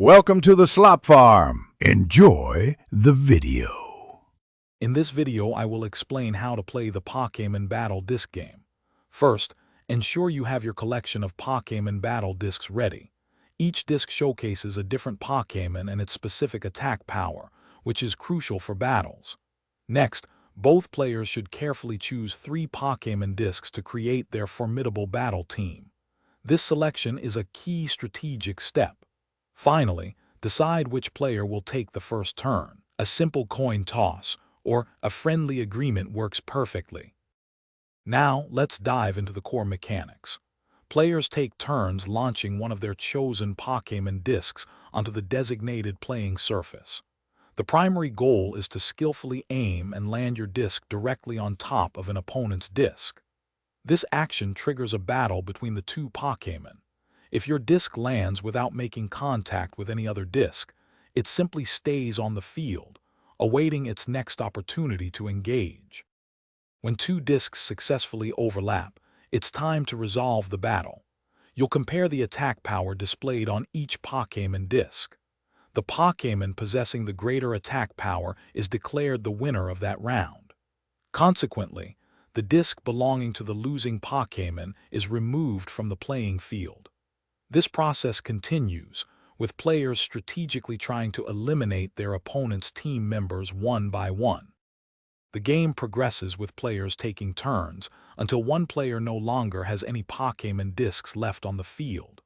Welcome to the Slop Farm. Enjoy the video. In this video, I will explain how to play the Pokémon Battle Disc game. First, ensure you have your collection of Pokémon Battle Discs ready. Each disc showcases a different Pokémon and its specific attack power, which is crucial for battles. Next, both players should carefully choose 3 Pokémon discs to create their formidable battle team. This selection is a key strategic step. Finally, decide which player will take the first turn. A simple coin toss or a friendly agreement works perfectly. Now, let's dive into the core mechanics. Players take turns launching one of their chosen Pokémon discs onto the designated playing surface. The primary goal is to skillfully aim and land your disc directly on top of an opponent's disc. This action triggers a battle between the 2 Pokémon. If your disc lands without making contact with any other disc, it simply stays on the field, awaiting its next opportunity to engage. When 2 discs successfully overlap, it's time to resolve the battle. You'll compare the attack power displayed on each Pokémon disc. The Pokémon possessing the greater attack power is declared the winner of that round. Consequently, the disc belonging to the losing Pokémon is removed from the playing field. This process continues, with players strategically trying to eliminate their opponent's team members one by one. The game progresses with players taking turns until one player no longer has any Pokémon discs left on the field.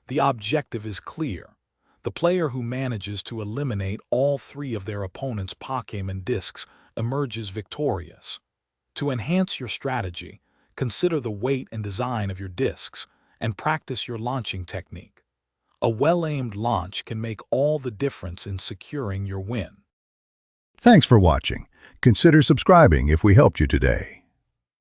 The objective is clear. The player who manages to eliminate all 3 of their opponent's Pokémon discs emerges victorious. To enhance your strategy, consider the weight and design of your discs and practice your launching technique. A well-aimed launch can make all the difference in securing your win. Thanks for watching. Consider subscribing if we helped you today.